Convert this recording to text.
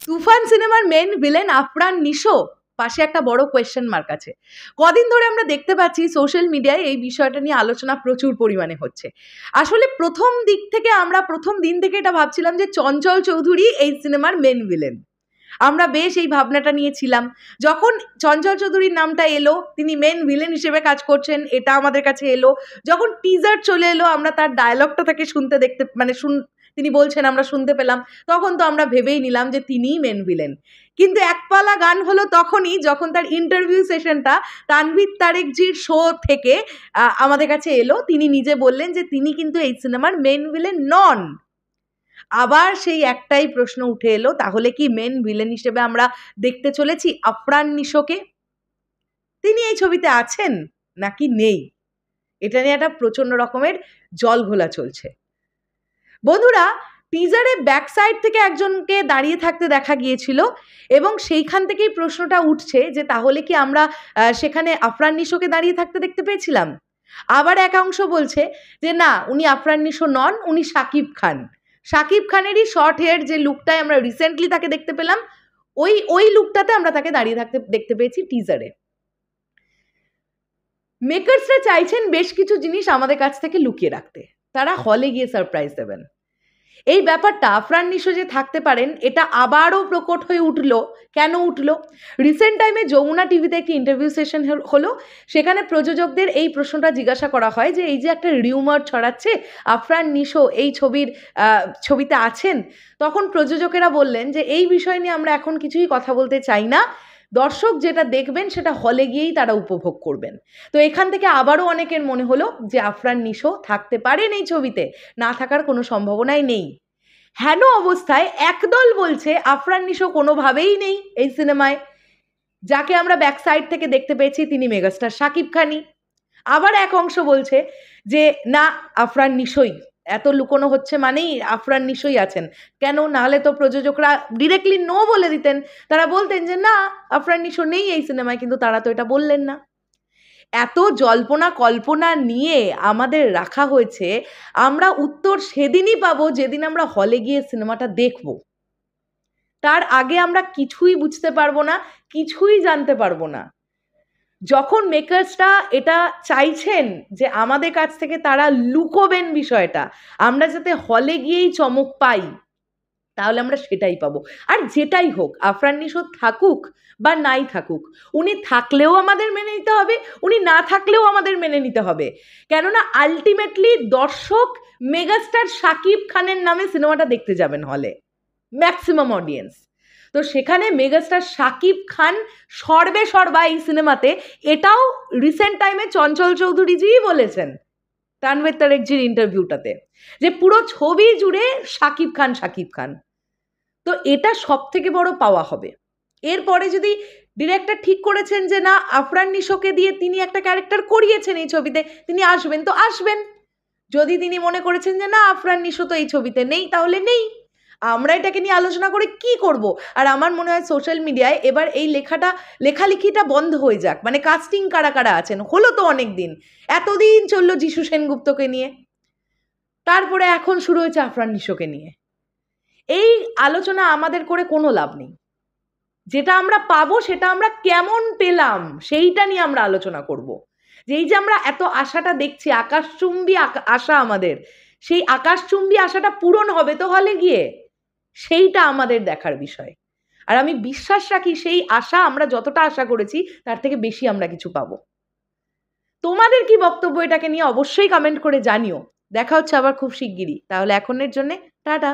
তুফান সিনেমার main villain Afran Nisho, পাশে একটা বড় কোয়েশ্চেন মার্ক আছে। কদিন ধরে আমরা দেখতে পাচ্ছি সোশ্যাল মিডিয়ায় এই বিষয়টা নিয়ে আলোচনা প্রচুর পরিমাণে হচ্ছে। আসলে প্রথম দিন থেকে এটা ভাবছিলাম যে চঞ্চল চৌধুরী এই সিনেমার মেন ভিলেন। আমরা বেশ এই ভাবনাটা নিয়েছিলাম। যখন চঞ্চল চৌধুরীর নামটা এলো, তিনি মেন ভিলেন হিসেবে কাজ করছেন, এটা আমাদের কাছে এলো। যখন টিজার চলে এলো, আমরা তার ডায়লগটা তাকে তিনি বলছেন, আমরা শুনতে পেলাম, তখন তো আমরা ভেবেই নিলাম যে তিনিই মেন ভিলেন। কিন্তু একপালা গান হলো তখনই, যখন তার ইন্টারভিউ সেশনটা তানভীর তারেকজির শো থেকে আমাদের কাছে এলো। তিনি নিজে বললেন যে তিনি কিন্তু এই সিনেমার মেন ভিলেন নন। আবার সেই একটাই প্রশ্ন উঠে এলো, তাহলে কি মেন ভিলেন হিসেবে আমরা দেখতে চলেছি আফরান নিশোকে? তিনি এই ছবিতে আছেন নাকি নেই, এটা নিয়ে একটা প্রচন্ড রকমের জলঘোলা চলছে। বন্ধুরা, টিজারে ব্যাক সাইড থেকে একজনকে দাঁড়িয়ে থাকতে দেখা গিয়েছিল এবং সেইখান থেকেই প্রশ্নটা উঠছে যে তাহলে কি আমরা সেখানে আফরান নিশোকে দাঁড়িয়ে থাকতে দেখতে পেয়েছিলাম? আবার একাংশ বলছে যে না, উনি আফরান নিশো নন, উনি শাকিব খান। শাকিব খানেরই শর্ট হেয়ার যে লুকটায় আমরা রিসেন্টলি তাকে দেখতে পেলাম, ওই লুকটাতে আমরা তাকে দাঁড়িয়ে থাকতে দেখতে পেয়েছি টিজারে। মেকার্সরা চাইছেন বেশ কিছু জিনিস আমাদের কাছ থেকে লুকিয়ে রাখতে, তারা হলে গিয়ে সারপ্রাইজ দেবেন। এই ব্যাপারটা আফরান নিশো যে থাকতে পারেন, এটা আবারও প্রকট হয়ে উঠলো। কেন উঠলো? রিসেন্ট টাইমে যমুনা টিভিতে একটি ইন্টারভিউ সেশন হলো, সেখানে প্রযোজকদের এই প্রশ্নটা জিজ্ঞাসা করা হয় যে এই যে একটা রিউমার ছড়াচ্ছে আফরান নিশো এই ছবিতে আছেন, তখন প্রযোজকেরা বললেন যে এই বিষয় নিয়ে আমরা এখন কিছুই কথা বলতে চাই না, দর্শক যেটা দেখবেন সেটা হলে গিয়েই তারা উপভোগ করবেন। তো এখান থেকে আবারও অনেকের মনে হলো যে আফরান নিশো থাকতে পারেন এই ছবিতে, না থাকার কোনো সম্ভাবনাই নেই। হেন অবস্থায় একদল বলছে আফরান নিশো কোনোভাবেই নেই এই সিনেমায়, যাকে আমরা ব্যাক সাইড থেকে দেখতে পেয়েছি তিনি মেগাস্টার শাকিব খানই। আবার এক অংশ বলছে যে না, আফরান নিশোই, এত লুকোনো হচ্ছে মানেই আফরান নিশোই আছেন। কেন? নাহলে তো প্রযোজকরা ডিরেক্টলি নো বলে দিতেন, তারা বলতেন যে না, আফরান নিশো নেই এই সিনেমায়, কিন্তু তারা তো এটা বললেন না। এত জল্পনা কল্পনা নিয়ে আমাদের রাখা হয়েছে, আমরা উত্তর সেদিনই পাবো যেদিন আমরা হলে গিয়ে সিনেমাটা দেখব। তার আগে আমরা কিছুই বুঝতে পারবো না, কিছুই জানতে পারবো না। যখন মেকার্সরা এটা চাইছেন যে আমাদের কাছ থেকে তারা লুকোবেন বিষয়টা, আমরা যাতে হলে গিয়েই চমক পাই, তাহলে আমরা সেটাই পাবো। আর যেটাই হোক, আফরান নিশো থাকুক বা নাই থাকুক, উনি থাকলেও আমাদের মেনে নিতে হবে, উনি না থাকলেও আমাদের মেনে নিতে হবে। কেননা আলটিমেটলি দর্শক মেগাস্টার শাকিব খানের নামে সিনেমাটা দেখতে যাবেন হলে, ম্যাক্সিমাম অডিয়েন্স। তো সেখানে মেগাস্টার শাকিব খান সর্বা এই সিনেমাতে, এটাও রিসেন্ট টাইমে চঞ্চল চৌধুরীজিই বলেছেন তানভীর তারেকজির ইন্টারভিউটাতে, যে পুরো ছবি জুড়ে শাকিব খান। তো এটা সব থেকে বড় পাওয়া হবে। এরপরে যদি ডিরেক্টর ঠিক করেছেন যে না, আফরান নিশোকে দিয়ে তিনি একটা ক্যারেক্টার করিয়েছেন এই ছবিতে, তিনি আসবেন তো আসবেন। যদি তিনি মনে করেছেন যে না, আফরান নিশো তো এই ছবিতে নেই, তাহলে নেই। আমরা এটাকে নিয়ে আলোচনা করে কি করব? আর আমার মনে হয় সোশ্যাল মিডিয়ায় এবার এই লেখালেখিটা বন্ধ হয়ে যাক। মানে কাস্টিং কারা কারা আছেন, হলো তো অনেক দিন, এতদিন চললো যিশু সেনগুপ্তকে নিয়ে, তারপরে এখন শুরু হয়েছে আফরান নিশোকে নিয়ে। এই আলোচনা আমাদের করে কোনো লাভ নেই। যেটা আমরা পাবো সেটা আমরা কেমন পেলাম সেইটা নিয়ে আমরা আলোচনা করব। যে এই যে আমরা এত আশাটা দেখছি, আকাশচুম্বী আশা আমাদের, সেই আকাশচুম্বী আশাটা পূরণ হবে তো হলে গিয়ে, সেইটা আমাদের দেখার বিষয়। আর আমি বিশ্বাস রাখি সেই আশা, আমরা যতটা আশা করেছি তার থেকে বেশি আমরা কিছু পাবো। তোমাদের কি বক্তব্য এটাকে নিয়ে অবশ্যই কমেন্ট করে জানিও। দেখা হচ্ছে আবার খুব শিগগিরই। তাহলে এখনের জন্যে টাটা।